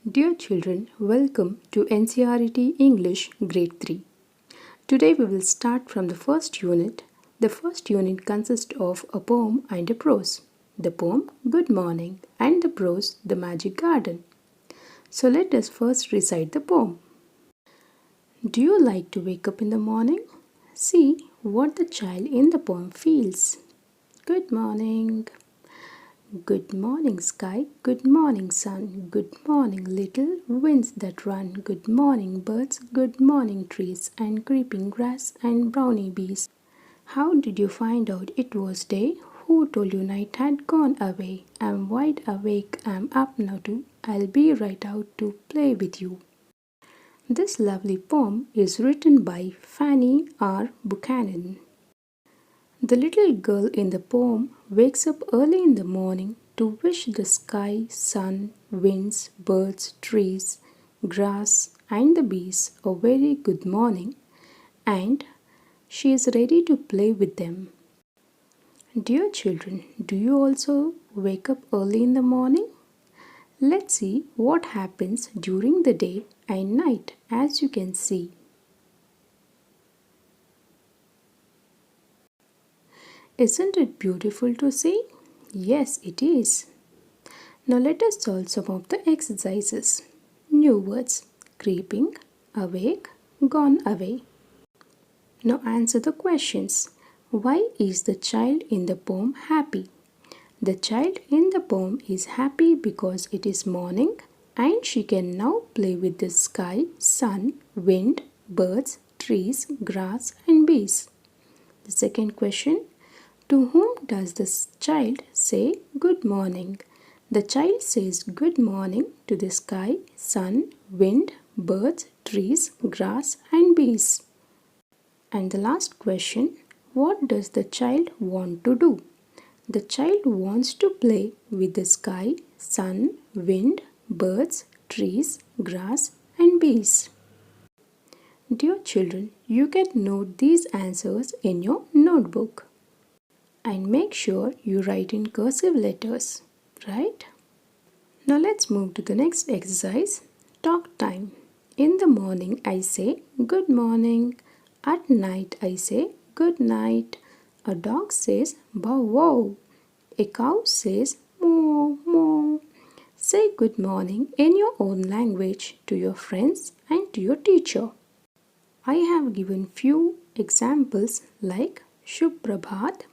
Dear children, welcome to NCERT English Grade 3. Today we will start from the first unit. The first unit consists of a poem and a prose. The poem, Good Morning, and the prose, The Magic Garden. So let us first recite the poem. Do you like to wake up in the morning? See what the child in the poem feels. Good morning. Good morning sky, good morning sun, good morning little winds that run, good morning birds, good morning trees and creeping grass and brownie bees. How did you find out it was day? Who told you night had gone away? I'm wide awake, I'm up now too, I'll be right out to play with you. This lovely poem is written by Fanny R. Buchanan. The little girl in the poem wakes up early in the morning to wish the sky, sun, winds, birds, trees, grass, and the bees a very good morning, and she is ready to play with them. Dear children, do you also wake up early in the morning? Let's see what happens during the day and night, as you can see. Isn't it beautiful to see? Yes, it is. Now let us solve some of the exercises. New words: creeping, awake, gone away. Now answer the questions. Why is the child in the poem happy? The child in the poem is happy because it is morning and she can now play with the sky, sun, wind, birds, trees, grass and bees. The second question: to whom does the child say good morning? The child says good morning to the sky, sun, wind, birds, trees, grass and bees. And the last question: what does the child want to do? The child wants to play with the sky, sun, wind, birds, trees, grass and bees. Dear children, you can note these answers in your notebook. And make sure you write in cursive letters, right? Now let's move to the next exercise, talk time. In the morning I say good morning. At night I say good night. A dog says bow wow. A cow says moo moo. Say good morning in your own language to your friends and to your teacher. I have given few examples like Shubhrabhat,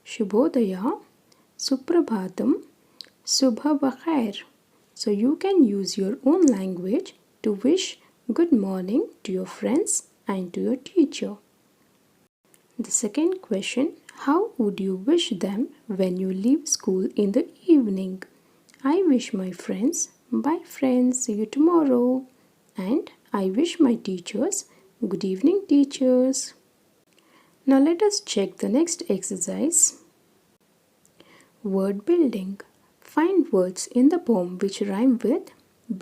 Shubhodaya, Suprabhatam, Subha Bakhair. So you can use your own language to wish good morning to your friends and to your teacher. The second question: how would you wish them when you leave school in the evening? I wish my friends, bye friends, see you tomorrow. And I wish my teachers, good evening teachers. Now let us check the next exercise. Word building. Find words in the poem which rhyme with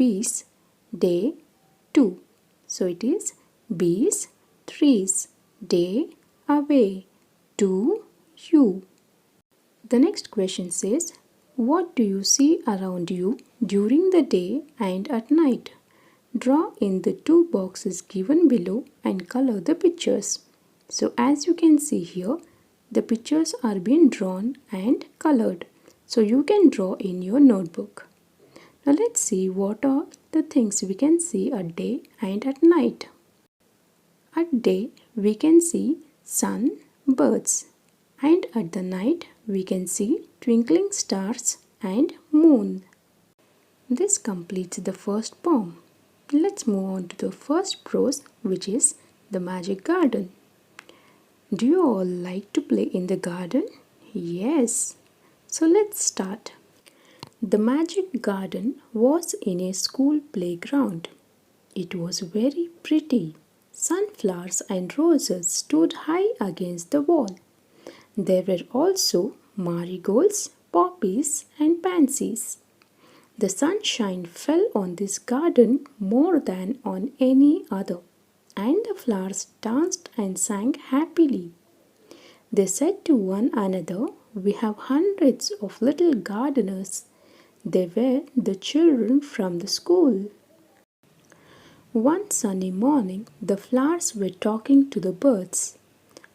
bees, day, to. So it is bees, trees, day, away, to, you. The next question says, what do you see around you during the day and at night? Draw in the two boxes given below and color the pictures. So as you can see here, the pictures are being drawn and colored. So you can draw in your notebook. Now let's see what are the things we can see at day and at night. At day we can see sun, birds, and at the night we can see twinkling stars and moon. This completes the first poem. Let's move on to the first prose, which is The Magic Garden. Do you all like to play in the garden? Yes. So let's start. The magic garden was in a school playground. It was very pretty. Sunflowers and roses stood high against the wall. There were also marigolds, poppies, and pansies. The sunshine fell on this garden more than on any other, and the flowers danced and sang happily. They said to one another, we have hundreds of little gardeners. They were the children from the school. One sunny morning, the flowers were talking to the birds.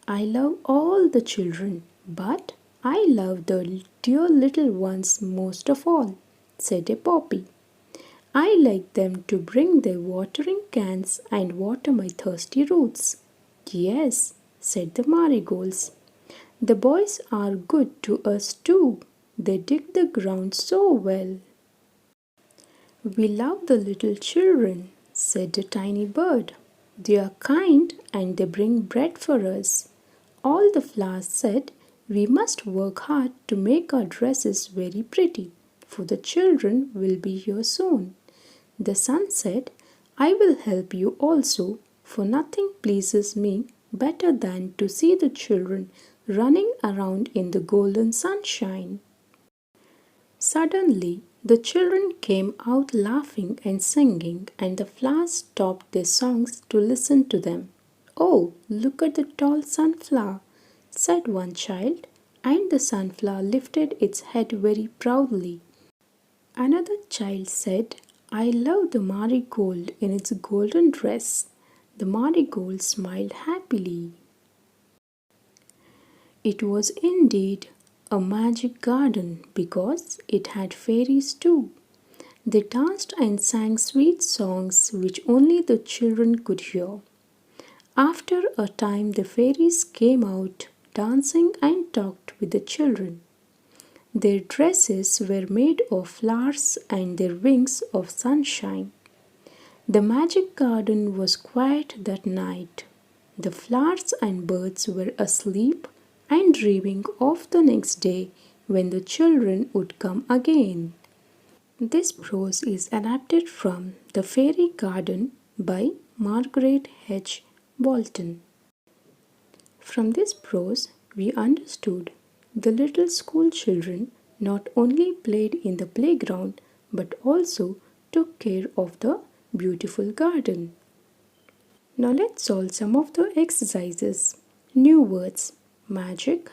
I love all the children, but I love the dear little ones most of all, said a poppy. I like them to bring their watering cans and water my thirsty roots. Yes, said the marigolds. The boys are good to us too. They dig the ground so well. We love the little children, said the tiny bird. They are kind and they bring bread for us. All the flowers said, we must work hard to make our dresses very pretty, for the children will be here soon. The sun said, I will help you also, for nothing pleases me better than to see the children running around in the golden sunshine. Suddenly, the children came out laughing and singing, and the flowers stopped their songs to listen to them. Oh, look at the tall sunflower, said one child, and the sunflower lifted its head very proudly. Another child said, I love the marigold in its golden dress. The marigold smiled happily. It was indeed a magic garden because it had fairies too. They danced and sang sweet songs which only the children could hear. After a time, the fairies came out dancing and talked with the children. Their dresses were made of flowers and their wings of sunshine. The magic garden was quiet that night. The flowers and birds were asleep and dreaming of the next day when the children would come again. This prose is adapted from The Fairy Garden by Margaret H. Bolton. From this prose, we understood the little school children not only played in the playground but also took care of the beautiful garden. Now let's solve some of the exercises. New words: magic,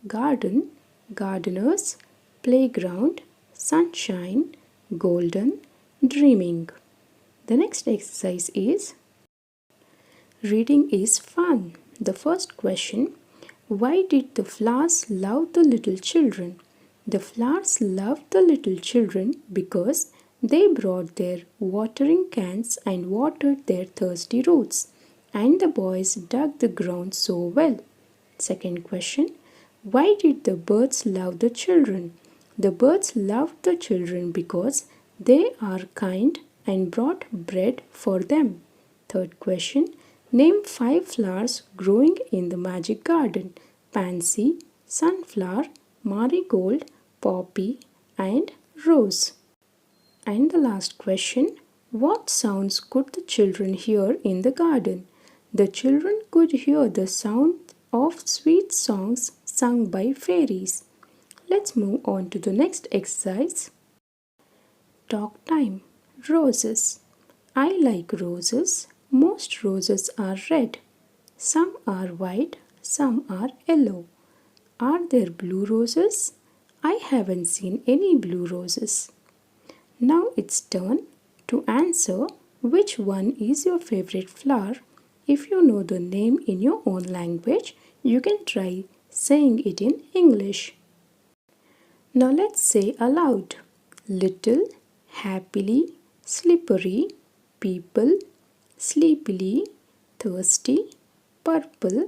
garden, gardeners, playground, sunshine, golden, dreaming. The next exercise is reading is fun. The first question: why did the flowers love the little children? The flowers loved the little children because they brought their watering cans and watered their thirsty roots, and the boys dug the ground so well. Second question: why did the birds love the children? The birds loved the children because they are kind and brought bread for them. Third question: name 5 flowers growing in the magic garden: pansy, sunflower, marigold, poppy, and rose. And the last question: what sounds could the children hear in the garden? The children could hear the sound of sweet songs sung by fairies. Let's move on to the next exercise. Talk time. Roses. I like roses. Most roses are red. Some are white, some are yellow. Are there blue roses? I haven't seen any blue roses. Now it's turn to answer which one is your favorite flower. If you know the name in your own language, you can try saying it in English. Now let's say aloud: little, happily, slippery, people, sleepily, thirsty, purple,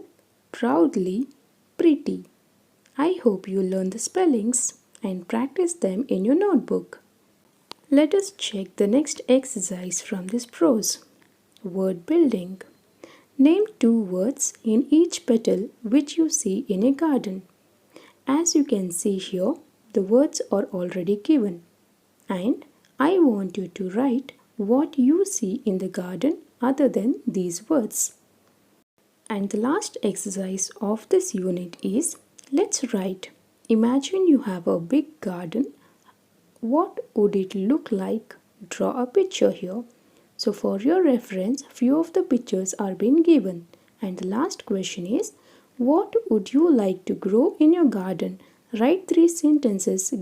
proudly, pretty. I hope you learn the spellings and practice them in your notebook. Let us check the next exercise from this prose. Word building. Name 2 words in each petal which you see in a garden. As you can see here, the words are already given, and I want you to write what you see in the garden other than these words. And the last exercise of this unit is, let's write. Imagine you have a big garden. What would it look like? Draw a picture here. So for your reference, few of the pictures are being given. And the last question is, what would you like to grow in your garden? Write 3 sentences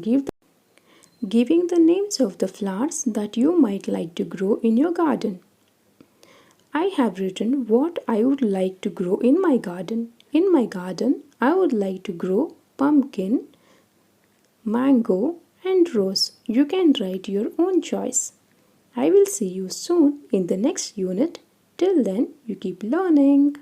giving the names of the flowers that you might like to grow in your garden. I have written what I would like to grow in my garden. In my garden, I would like to grow pumpkin, mango, and rose. You can write your own choice. I will see you soon in the next unit. Till then, you keep learning.